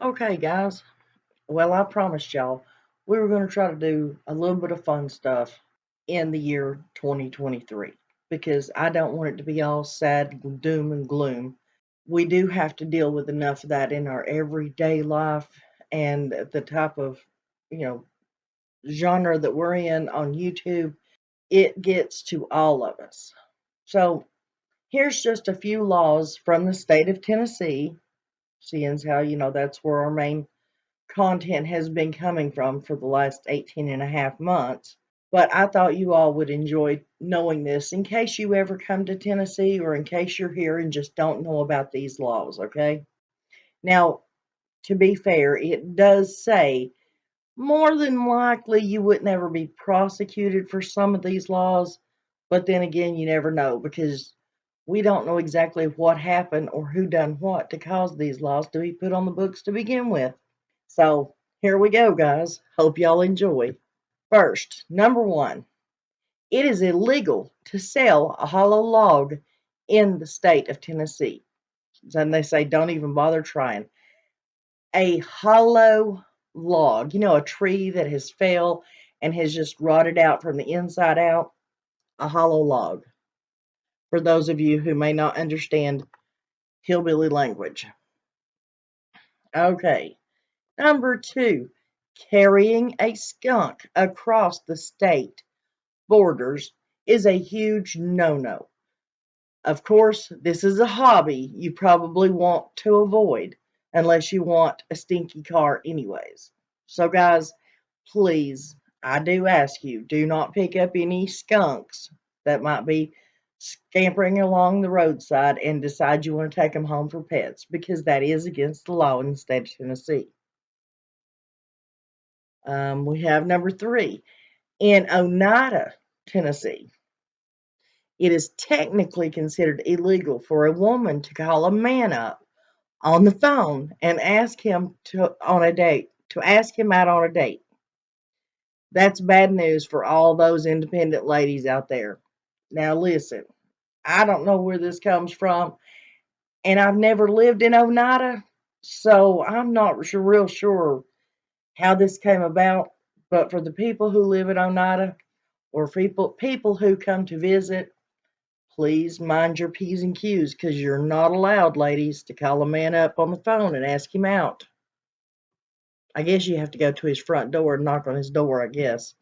Okay, guys. Well, I promised y'all we were going to try to do a little bit of fun stuff in the year 2023 because I don't want it to be all sad, doom, and gloom. We do have to deal with enough of that in our everyday life and the type of, you know, genre that we're in on YouTube. It gets to all of us. So here's just a few laws from the state of Tennessee, seeing as how, that's where our main content has been coming from for the last 18 and a half months. But I thought you all would enjoy knowing this in case you ever come to Tennessee or in case you're here and just don't know about these laws, okay? Now, to be fair, it does say more than likely you would never be prosecuted for some of these laws, but then again, you never know because we don't know exactly what happened or who done what to cause these laws to be put on the books to begin with. So here we go, guys. Hope y'all enjoy. First, number one, it is illegal to sell a hollow log in the state of Tennessee. And they say don't even bother trying. A hollow log, a tree that has fell and has just rotted out from the inside out, a hollow log. For those of you who may not understand hillbilly language. Okay, number two, carrying a skunk across the state borders is a huge no-no. Of course, this is a hobby you probably want to avoid unless you want a stinky car anyways. So guys, please, I do ask you, do not pick up any skunks that might be scampering along the roadside and decide you want to take them home for pets because that is against the law in the state of Tennessee. We have number three. In Oneida, Tennessee, it is technically considered illegal for a woman to call a man up on the phone and ask him to ask him out on a date. That's bad news for all those independent ladies out there. Now listen, I don't know where this comes from, and I've never lived in Oneida, so I'm not real sure how this came about. But for the people who live in Oneida, or people who come to visit, please mind your P's and Q's because you're not allowed, ladies, to call a man up on the phone and ask him out. I guess you have to go to his front door and knock on his door, I guess.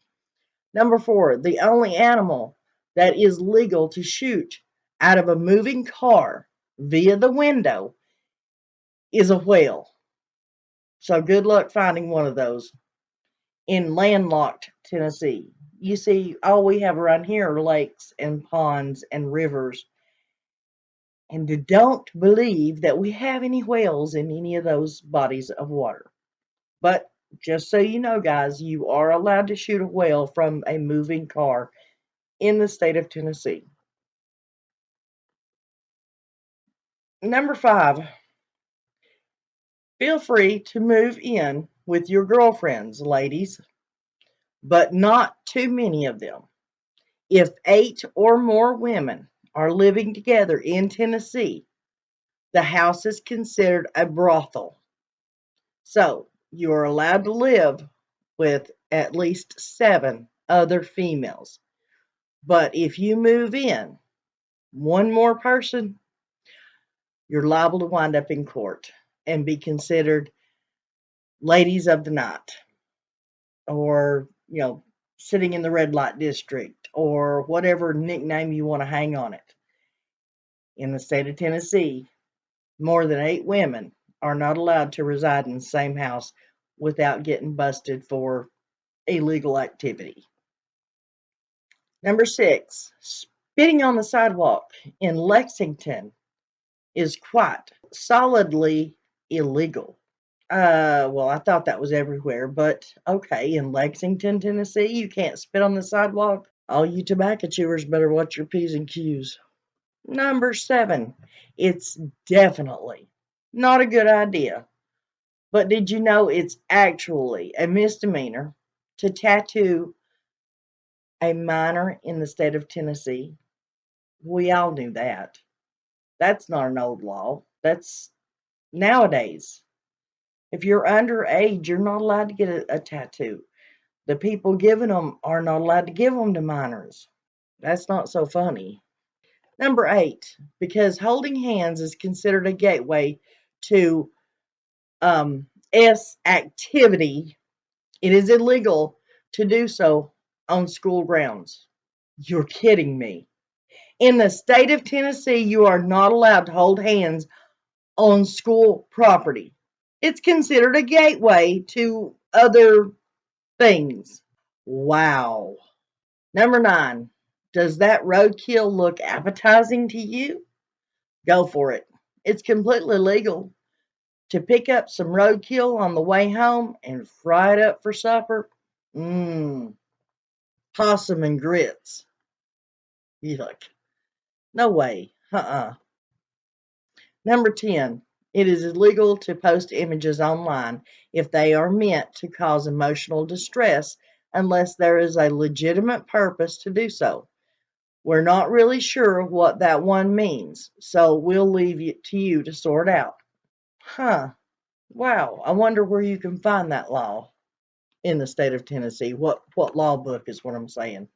Number four, the only animal that is legal to shoot out of a moving car via the window is a whale. So good luck finding one of those in landlocked Tennessee. You see, all we have around here are lakes and ponds and rivers. And don't believe that we have any whales in any of those bodies of water. But just so you know, guys, you are allowed to shoot a whale from a moving car in the state of Tennessee. Number five, feel free to move in with your girlfriends, ladies, but not too many of them. If 8 or more women are living together in Tennessee, the house is considered a brothel. So you are allowed to live with at least 7 other females. But if you move in one more person, you're liable to wind up in court and be considered ladies of the night or, sitting in the red light district or whatever nickname you want to hang on it. In the state of Tennessee, more than 8 women are not allowed to reside in the same house without getting busted for illegal activity. Number 6, spitting on the sidewalk in Lexington is quite solidly illegal. Well, I thought that was everywhere, but okay, in Lexington, Tennessee, you can't spit on the sidewalk. All you tobacco chewers better watch your P's and Q's. Number 7, it's definitely not a good idea. But did you know it's actually a misdemeanor to tattoo a minor in the state of Tennessee? We all knew that. That's not an old law. That's nowadays. If you're underage, you're not allowed to get a tattoo. The people giving them are not allowed to give them to minors. That's not so funny. Number 8, because holding hands is considered a gateway to S activity, it is illegal to do so on school grounds. You're kidding me. In the state of Tennessee, you are not allowed to hold hands on school property. It's considered a gateway to other things. Wow. Number 9, does that roadkill look appetizing to you? Go for it. It's completely legal to pick up some roadkill on the way home and fry it up for supper. Mmm, possum and grits. Yuck. No way. Number 10, it is illegal to post images online if they are meant to cause emotional distress unless there is a legitimate purpose to do so. We're not really sure what that one means, so we'll leave it to you to sort out. Wow, I wonder where you can find that law in the state of Tennessee. What law book is what I'm saying.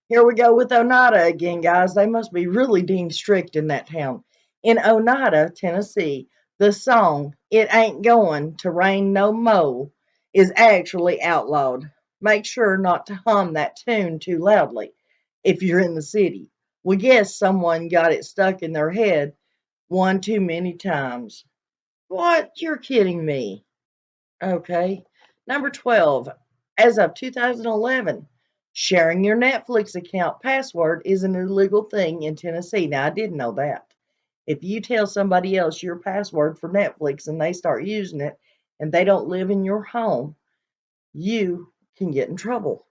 Here we go with Oneida again, guys. They must be really deemed strict in that town. In Oneida, Tennessee, the song "It Ain't Going to Rain No Mo" is actually outlawed. Make sure not to hum that tune too loudly if you're in the city. We guess someone got it stuck in their head one too many times. What? You're kidding me. Okay. Number 12. As of 2011, sharing your Netflix account password is an illegal thing in Tennessee. Now, I didn't know that. If you tell somebody else your password for Netflix and they start using it and they don't live in your home, you can get in trouble.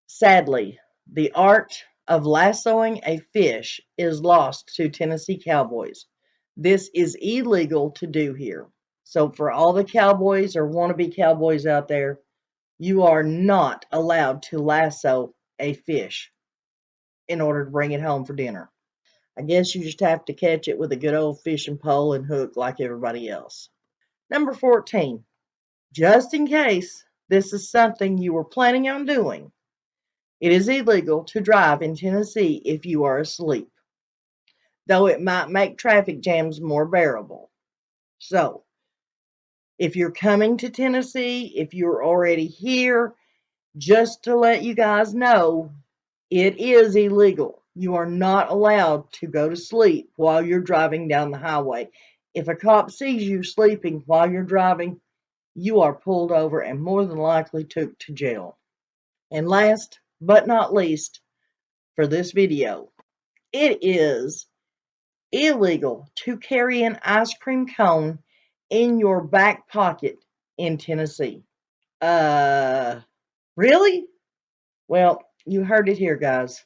Sadly, the art of lassoing a fish is lost to Tennessee cowboys. This is illegal to do here. So for all the cowboys or wannabe cowboys out there, you are not allowed to lasso a fish in order to bring it home for dinner. I guess you just have to catch it with a good old fishing pole and hook like everybody else. Number 14, just in case this is something you were planning on doing, it is illegal to drive in Tennessee if you are asleep, though it might make traffic jams more bearable. So, if you're coming to Tennessee, if you're already here, just to let you guys know, it is illegal. You are not allowed to go to sleep while you're driving down the highway. If a cop sees you sleeping while you're driving, you are pulled over and more than likely took to jail. And last but not least for this video, it is illegal to carry an ice cream cone in your back pocket in Tennessee. Really? Well, you heard it here, guys.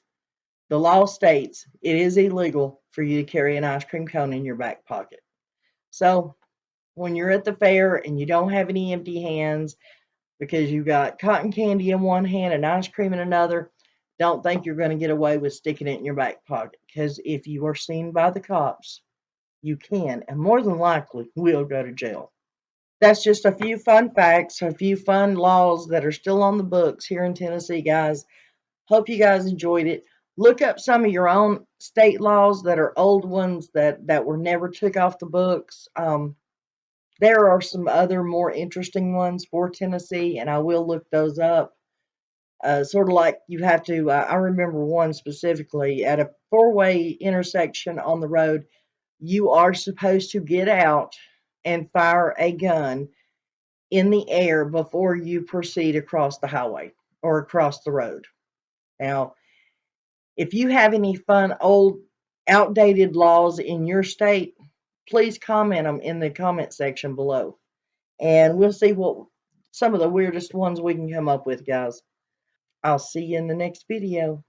The law states it is illegal for you to carry an ice cream cone in your back pocket. So, when you're at the fair and you don't have any empty hands because you got cotton candy in one hand and ice cream in another, don't think you're going to get away with sticking it in your back pocket. Because if you are seen by the cops, you can and more than likely will go to jail. That's just a few fun facts, a few fun laws that are still on the books here in Tennessee, guys. Hope you guys enjoyed it. Look up some of your own state laws that are old ones that were never took off the books. There are some other more interesting ones for Tennessee, and I will look those up. Sort of like you have to, I remember one specifically at a four-way intersection on the road. You are supposed to get out and fire a gun in the air before you proceed across the highway or across the road. Now, if you have any fun old outdated laws in your state, please comment them in the comment section below. And we'll see what some of the weirdest ones we can come up with, guys. I'll see you in the next video.